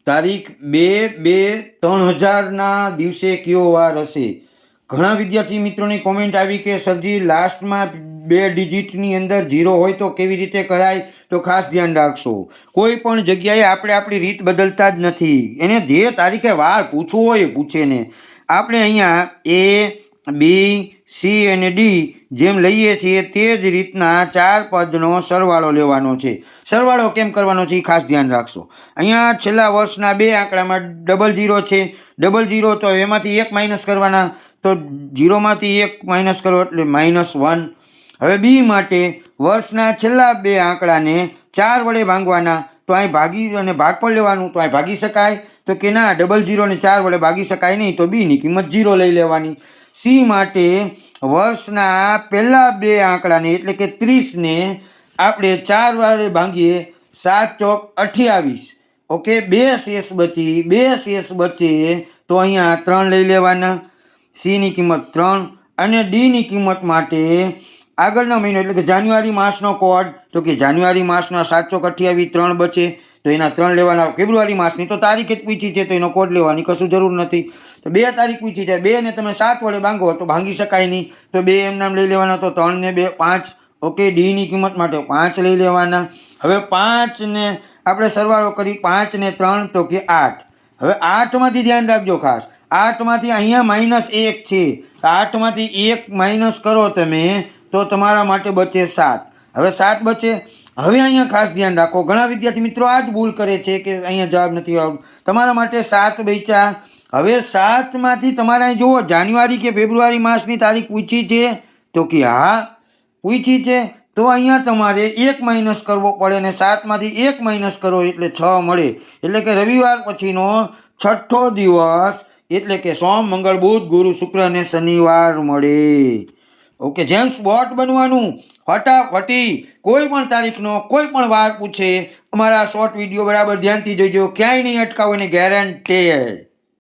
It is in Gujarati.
તારીખ 2/2/3000 દિવસે કયો વાર હશે? ઘણા વિદ્યાર્થી મિત્રોની કોમેન્ટ આવી કે સરજી લાસ્ટમાં 2 ડિજિટની અંદર 0 હોય તો કેવી રીતે કરાય? તો ખાસ ધ્યાન રાખશો, કોઈ પણ જગ્યાએ આપણે આપણી રીત બદલતા જ નથી. એને જે તારીખે વાર પૂછવો હોય એ પૂછે ને. આપણે અહીંયા A, B, C અને D જેમ લઈએ છીએ તે જ રીતના 4 પદનો સરવાળો લેવાનો છે. સરવાળો કેમ કરવાનો છે એ ખાસ ધ્યાન રાખશો. અહીંયા છેલ્લા વર્ષના 2 આંકડામાં 00 છે. 00 તો એમાંથી 1 માઇનસ કરવાના, તો 0માંથી 1 માઇનસ કરો એટલે -1. હવે બી માટે વર્ષના છેલ્લા 2 આંકડાને 4 વડે ભાંગવાના, તો અહીં ભાગી અને ભાગફળ લેવાનું, તો અહીં ભાગી શકાય? તો કે ના, 00 ને 4 વડે ભાગી શકાય નહીં, તો બીની કિંમત 0 લઈ લેવાની. સી માટે વર્ષના પહેલા 2 આંકડાને એટલે કે 30ને આપણે 4 વડે ભાંગીએ, 7 ચોક 28. ઓકે, 2 શેષ બચે તો અહીંયા 3 લઈ લેવાના. સીની કિંમત 3 અને ડીની કિંમત માટે આગળનો મહિનો એટલે કે જાન્યુઆરી માસનો કોડ, તો કે જાન્યુઆરી માસના 7 ચોક 28 3 બચે તો એના 3 લેવાના. ફેબ્રુઆરી માસની તો તારીખ જ પૂછી છે તો એનો કોડ લેવાની કશું જરૂર નથી. તો 2 તારીખ પૂછી છે, 2 ને તમે 7 વડે ભાંગો તો ભાંગી શકાય નહીં, તો 2 એમ નામ લઈ લેવાના. તો 3 ને 2 5. ઓકે, ડીની કિંમત માટે 5 લઈ લેવાના. હવે 5 ને આપણે સરવાળો કરી, 5 ને 3 તો કે 8. હવે 8માંથી ધ્યાન રાખજો ખાસ, 8માંથી અહીંયા -1 છે, 8માંથી 1 માઇનસ કરો તમે તો તમારા માટે બચે 7. હવે 7 બચે. હવે અહીંયા ખાસ ધ્યાન રાખો, ઘણા વિદ્યાર્થી મિત્રો આ જ ભૂલ કરે છે કે અહીંયા જવાબ નથી આવતો. તમારા માટે 7 બચ્યા. હવે 7માંથી તમારે અહીં જુઓ જાન્યુઆરી કે ફેબ્રુઆરી માસની તારીખ પૂછી છે, તો કે હા પૂછી છે. તો અહીંયા તમારે 1 માઇનસ કરવો પડે ને 7માંથી 1 માઇનસ કરો એટલે 6 મળે. એટલે કે રવિવાર પછીનો 6થો દિવસ એટલે કે સોમ, મંગળ, બુધ, ગુરુ, શુક્ર અને શનિવાર મળે. ઓકે, જેમ્સ બોટ બનવાનું ફટાફટી. કોઈ પણ તારીખનો કોઈ પણ વાર પૂછે, અમારા શોર્ટ વિડીયો બરાબર ધ્યાનથી જોઈજો, ક્યાંય નહીં અટકાવો ને ગેરંટેડ.